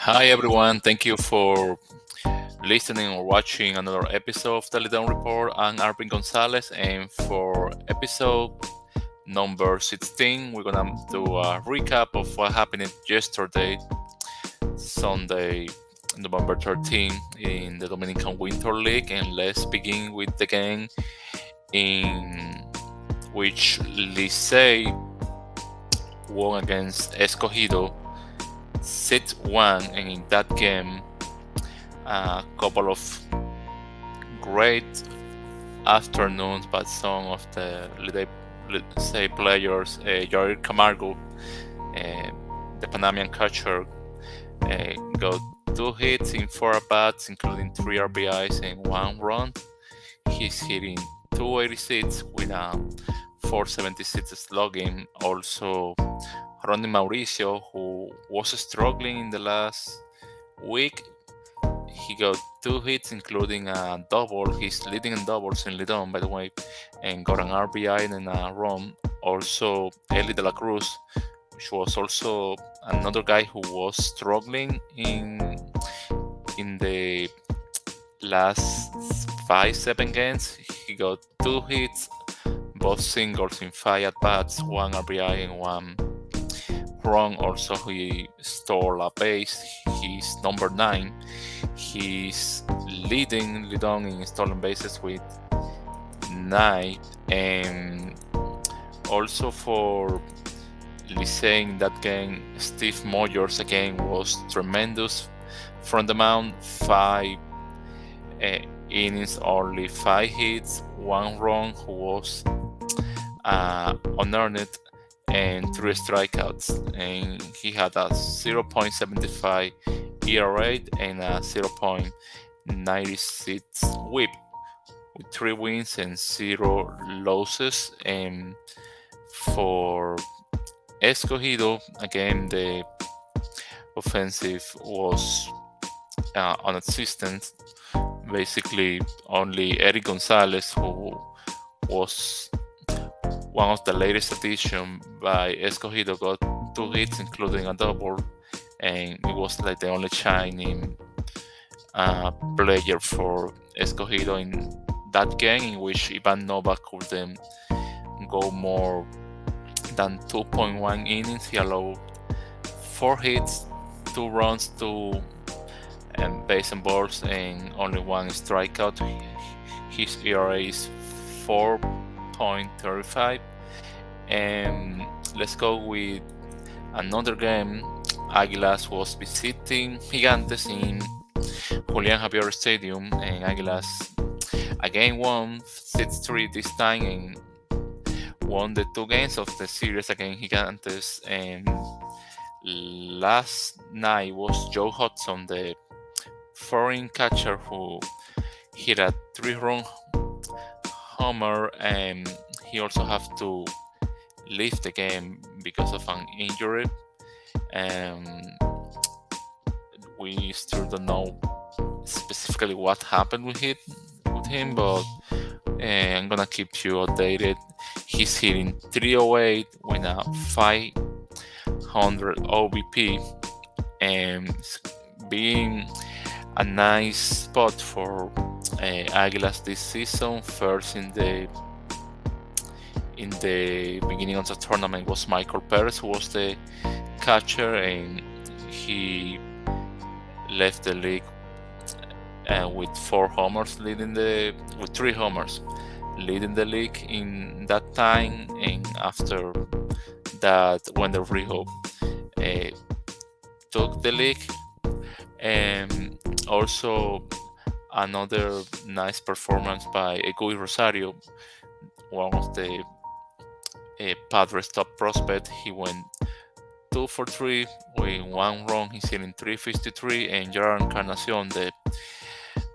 Hi everyone, thank you for listening or watching another episode of the Lidon Report. I'm Arving Gonzalez, and for episode number 16, we're gonna do a recap of what happened yesterday, Sunday, November 13, in the Dominican Winter League. And let's begin with the game in which Licey won against Escogido 6-1, and in that game, a couple of great afternoons by some of the let's say players. Jair Camargo, uh, the Panamanian catcher, got two hits in four at bats, including three RBIs and one run. He's hitting 286 with a 476 slugging. Also, Ronnie Mauricio, who was struggling in the last week, he got two hits, including a double. He's leading in doubles in Lidon, by the way, and got an RBI and a run. Also, Eli de la Cruz, which was also another guy who was struggling in the last 5-7 games. He got two hits, both singles in five at bats, one RBI and one run. Also, he stole a base. He's number 9. He's leading Lidon in stolen bases with 9. And also for Licey in that game, Steve Moyers again was tremendous from the mound. 5 innings, only 5 hits, one run, who was unearned, and 3 strikeouts. And he had a 0.75 ERA and a 0.96 WHIP, with 3 wins and 0 losses. And for Escogido, again, the offensive was non-existent. Basically, only Eric Gonzalez, who was one of the latest addition by Escogido, got two hits, including a double, and it was like the only shining player for Escogido in that game, in which Ivan Nova couldn't go more than 2.1 innings. He allowed 4 hits, 2 runs, two base and balls, and only one strikeout. His ERA is 4.35. And let's go with another game. Águilas was visiting Gigantes in Julián Javier Stadium, and Águilas again won 6-3 this time, and won the 2 games of the series against Gigantes. And last night was Joe Hudson, the foreign catcher, who hit a 3-run homer, and he also have to leave the game because of an injury. And we still don't know specifically what happened with him, but I'm gonna keep you updated. He's hitting 308 with a 500 OBP, and being a nice spot for Águilas this season. First in the beginning of the tournament was Michael Perez, who was the catcher, and he left the league with 4 homers, with 3 homers, leading the league in that time. And after that, Wendell Rijo took the league. And also another nice performance by Egoy Rosario, one of the Padres top prospect. He went 2 for 3 with 1 run. He's hitting 353. And Gerard Encarnacion, the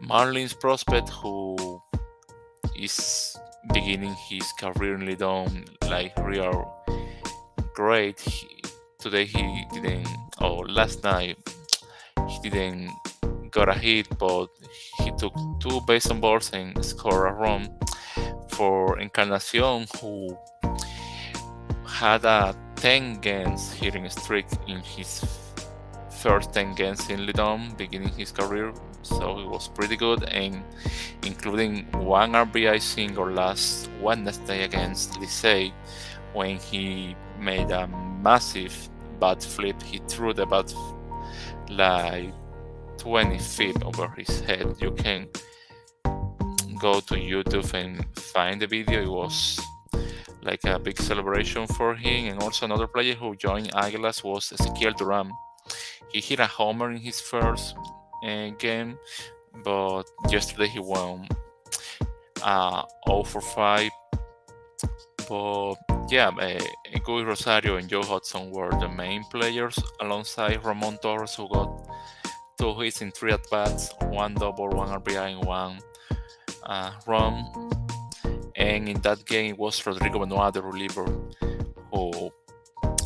Marlins prospect, who is beginning his career in Lidon like real great. Today he didn't, or last night he didn't got a hit, but he took 2 base on balls and scored a run. For Encarnacion, who had a 10 games hitting streak in his first 10 games in Lidom beginning his career, so it was pretty good, and including one RBI single last Wednesday against Licey when he made a massive bat flip. He threw the bat like 20 feet over his head. You can go to YouTube and find the video. It was like a big celebration for him. And also another player who joined Águilas was Ezequiel Duran. He hit a homer in his first game, but yesterday he won 0 for 5. But yeah, Guy Rosario and Joe Hudson were the main players alongside Ramon Torres, who got 2 hits in 3 at bats, 1 double, 1 RBI, and 1 run. And in that game, it was Rodrigo Benoit, the reliever, who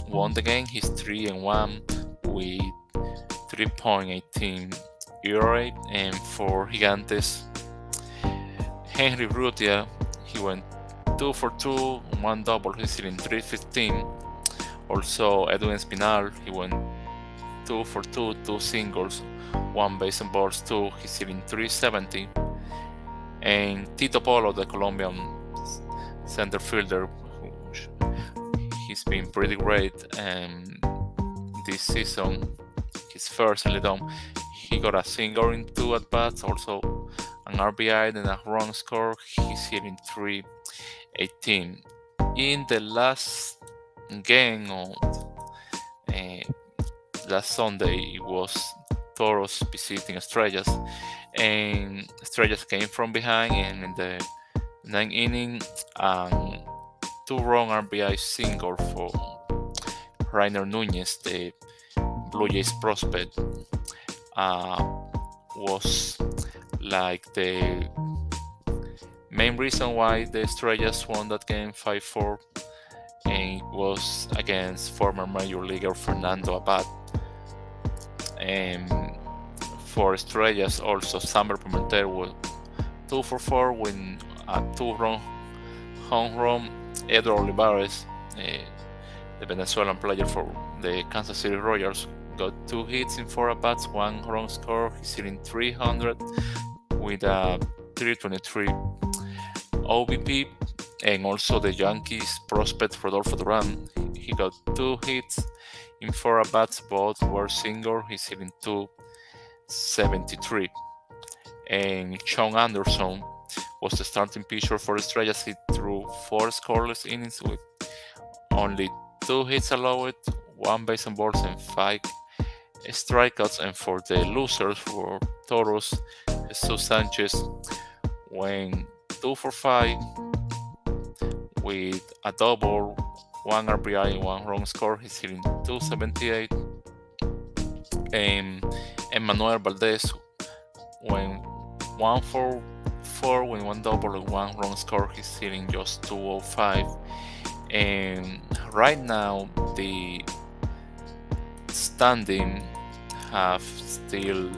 won the game. He's 3-1 with 3.18 ERA. And for Gigantes, Henry Brutia, he went 2 for 2, 1 double, he's hitting 315. Also, Edwin Espinal, he went 2 for 2, 2 singles, 1 base and balls, 2, he's hitting 370. And Tito Polo, the Colombian center fielder, he's been pretty great this season. His first in Lidom, he got a single in 2 at bats, also an RBI and a run score. He's hitting 318. In the last game of last Sunday, it was Toros visiting Estrellas, and Estrellas came from behind, and in the 9th inning, 2-run RBI single for Rainer Nunez, the Blue Jays prospect, was like the main reason why the Estrellas won that game 5-4, and it was against former Major Leaguer Fernando Abad. And for Estrellas, also Samber Pimentel was 2 for 4 with a 2-run home run. Edward Olivares, the Venezuelan player for the Kansas City Royals, got 2 hits in 4 at-bats, 1 run score. He's hitting 300 with a 323 OBP. And also the Yankees prospect Rodolfo Duran, he got 2 hits in 4 at-bats, both were single. He's hitting 273. And Sean Anderson was the starting pitcher for the Estrellas. He threw 4 scoreless innings with only 2 hits allowed, 1 base and balls, and 5 strikeouts. And for the losers, for Toros, Jesus Sanchez went 2 for 5 with a double, 1 RBI, and 1 run score. He's hitting 278. And Emmanuel Valdez went 1 for 4 with 1 double and 1 run score. He's hitting just 205. And right now the standing have still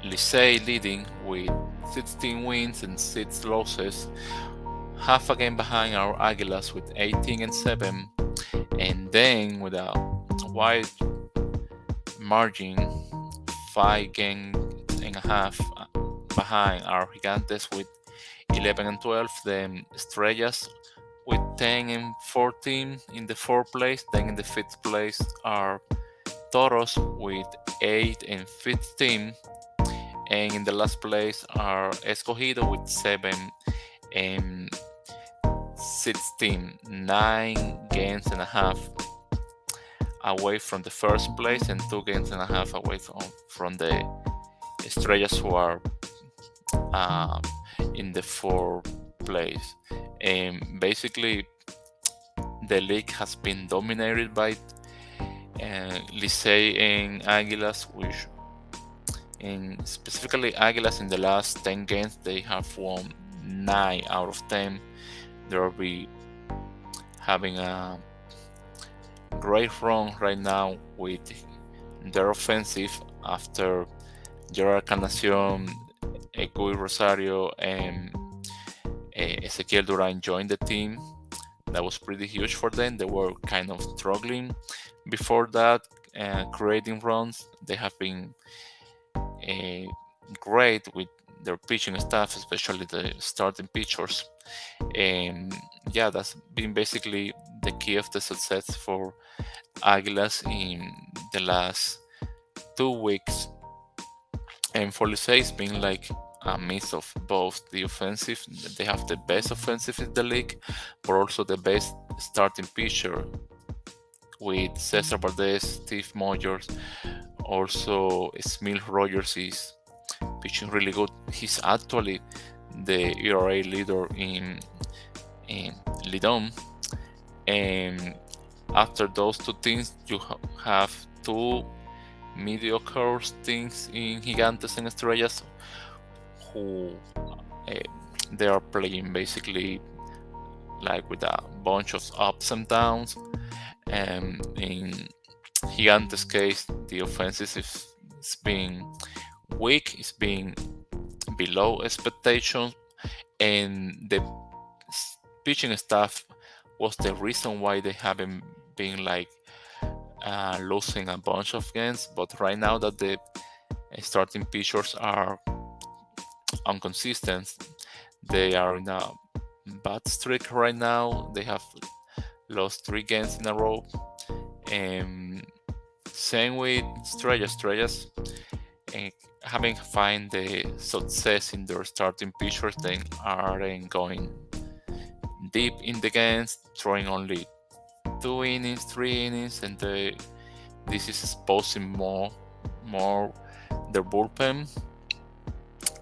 Licey leading with 16 wins and 6 losses, half a game behind our Águilas with 18-7, and then with a wide margin, 5.5 behind our Gigantes with 11-12. Then Estrellas with 10-14 in the 4th place. Then in the 5th place are Toros with 8-15, and in the last place are Escogido with 7-16, 9 games and a half away from the 1st place and 2 games and a half away from the Estrellas, who are in the 4th place. And basically the league has been dominated by Licey and Águilas, which, and specifically Águilas, in the last 10 games they have won 9 out of 10. They'll be having a great run right now with their offensive after Gerard Canacion, Guy Rosario, and Ezequiel Duran joined the team. That was pretty huge for them. They were kind of struggling before that. creating runs. They have been uh, great with their pitching staff, especially the starting pitchers. And yeah, that's been basically the key of the success for Águilas in the last 2 weeks. And for Licey, it's been like a mix of both the offensive, they have the best offensive in the league, but also the best starting pitcher with Cesar Valdez, Steve Moyers. Also, Smil Rogers is pitching really good. He's actually the ERA leader in Lidom. And after those two things, you have two mediocre things in Gigantes and Estrellas who they are playing basically like with a bunch of ups and downs. And in Gigantes' case, the offense is being weak, it's being below expectations, and the pitching staff was the reason why they haven't been like losing a bunch of games. But right now that the starting pitchers are inconsistent, they are in a bad streak right now. They have lost 3 games in a row. And same with Estrellas, and having find the success in their starting pitchers, they aren't going deep in the games, throwing only 2 innings, 3 innings, and this is exposing more their bullpen,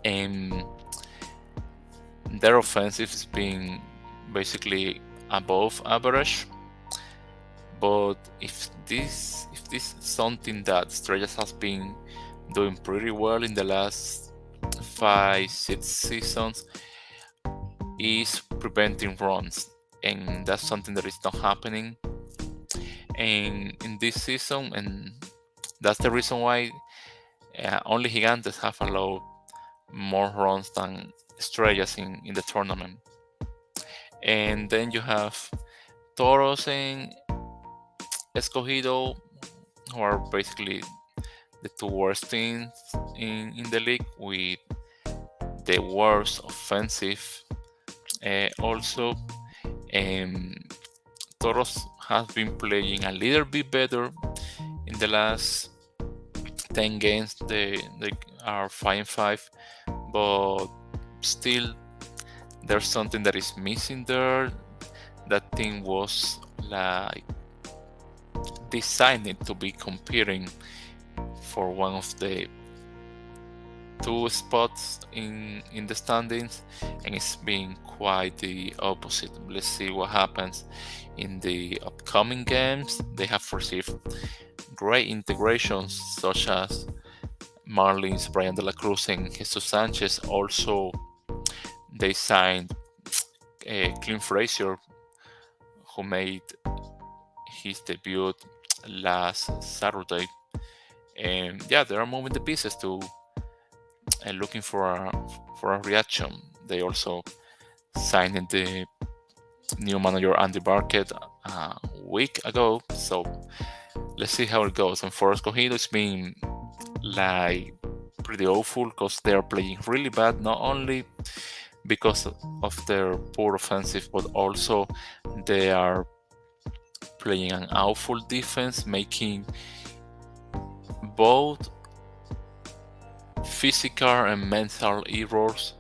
and their offensive is being basically above average. But if this is something that Estrellas has been doing pretty well in the last 5-6 seasons, is preventing runs, and that's something that is not happening in this season, and that's the reason why only Gigantes have allowed more runs than Estrellas in the tournament. And then you have Toros and Escogido, who are basically the two worst teams in the league, with the worst offensive also. Toros has been playing a little bit better in the last 10 games. They are 5-5, but still there's something that is missing there. That team was like designed to be competing for one of the 2 spots in the standings, and it's been quite the opposite. Let's see what happens in the upcoming games. They have received great integrations such as Marlins, Brian De La Cruz, and Jesus Sanchez. Also, they signed Clint Frazier, who made his debut last Saturday. And yeah, they are moving the pieces to looking for a reaction. They also signed the new manager Andy Barkett a week ago, so let's see how it goes. And for Escogido, it's been like pretty awful because they are playing really bad, not only because of their poor offensive, but also they are playing an awful defense, making both physical and mental errors,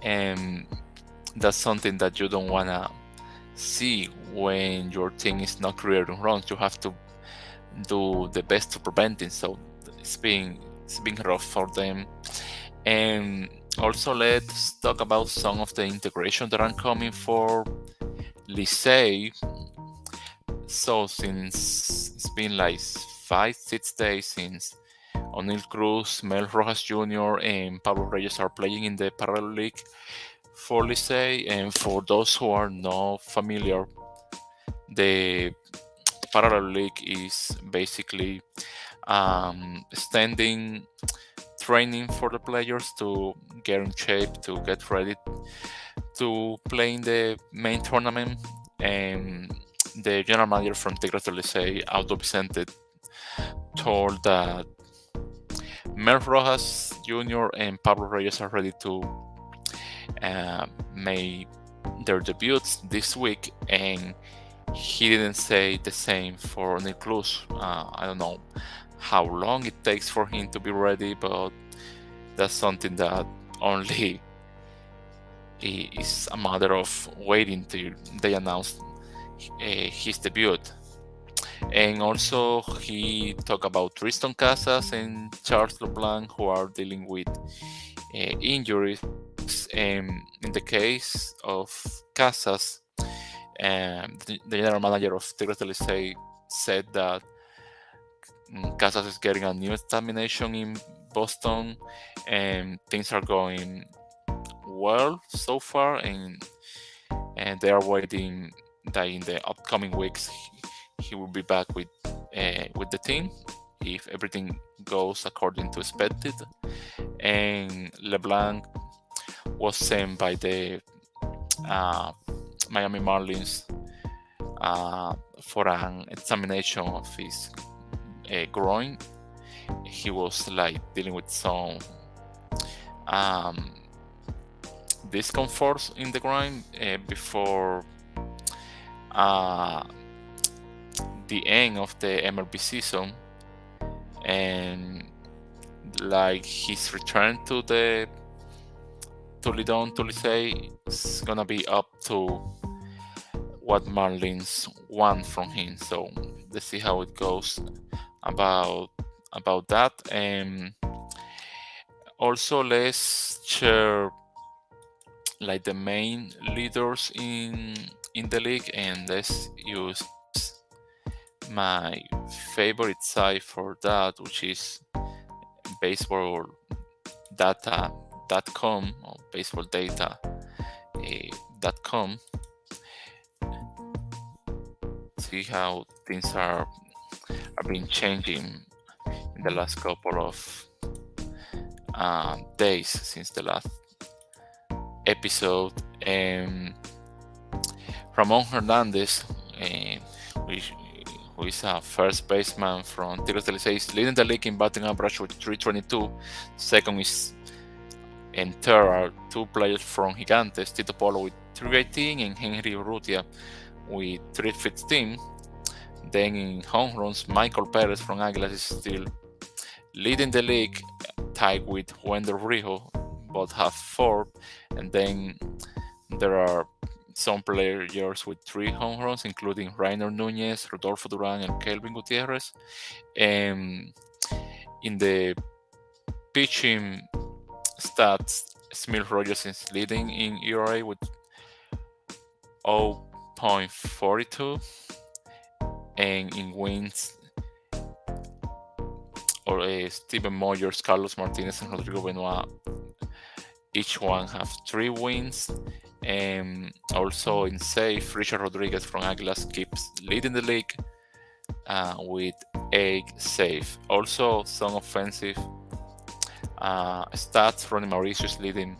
and that's something that you don't want to see when your team is not creating runs. You have to do the best to prevent it, so it's been rough for them. And also, let's talk about some of the integration that are coming for Licey. So since it's been like 5-6 days since O'Neill Cruz, Mel Rojas Jr., and Pablo Reyes are playing in the parallel league for Licey. And for those who are not familiar, the parallel league is basically standing training for the players to get in shape, to get ready to play in the main tournament. And the general manager from Tigres del Licey, Aldo Vicente, told that Mel Rojas Jr. and Pablo Reyes are ready to make their debuts this week, and he didn't say the same for Nick Cruz. I don't know how long it takes for him to be ready, but that's something that only is a matter of waiting till they announce his debut. And also, he talked about Tristan Casas and Charles LeBlanc, who are dealing with injuries. And in the case of Casas, the general manager of Tigres del Licey said that Casas is getting a new examination in Boston, and things are going well so far, and they are waiting that in the upcoming weeks he will be back with the team if everything goes according to expected. And LeBlanc was sent by the Miami Marlins for an examination of his groin. He was like dealing with some discomfort in the groin before the end of the MLB season, and like his return to Licey is gonna be up to what Marlins want from him. So let's see how it goes about that. And also let's share like the main leaders in the league, and let's use my favorite site for that, which is baseballdata.com or baseballdata.com. See how things are been changing in the last couple of days since the last episode. Ramon Hernandez, who is a first baseman from Tigres del Licey, is leading the league in batting average with 322. Second is and third are two players from Gigantes, Tito Polo with 318 and Henry Urrutia with 315. Then in home runs, Michael Perez from Águilas is still leading the league, tied with Wendell Rijo. Both have 4. And then there are some players with 3 home runs, including Rainer Nunez, Rodolfo Duran, and Kelvin Gutierrez. And in the pitching stats, Smith Rogers is leading in ERA with 0.42, and in wins, Steven Moyers, Carlos Martinez, and Rodrigo Benoit, each one have 3 wins. And also in save, Richard Rodriguez from Águilas keeps leading the league with 8 saves. Also some offensive stats. Ronnie Mauricio is leading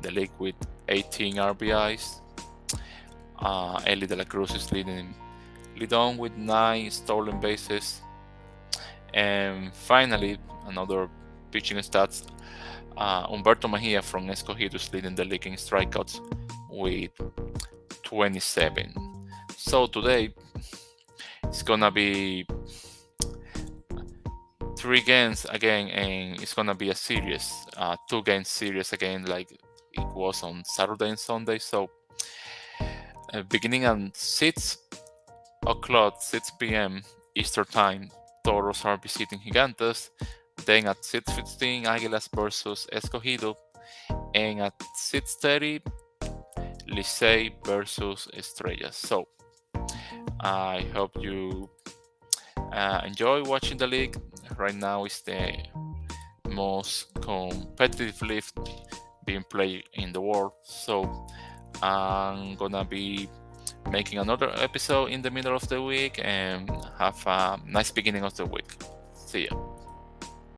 the league with 18 RBIs. Eli De La Cruz is lead on with 9 stolen bases. And finally, another pitching stats, Humberto Mejia from Escogido is leading the league in strikeouts with 27. So today it's gonna be 3 games again, and it's gonna be a series, 2-game series again, like it was on Saturday and Sunday. So beginning at 6 p.m. Eastern Time, Toros are visiting Gigantes. Then at 6:15, Águilas versus Escogido, and at 6:30, Licey versus Estrellas. So I hope you enjoy watching the league. Right now it's the most competitive league being played in the world. So I'm gonna be making another episode in the middle of the week, and have a nice beginning of the week. See ya.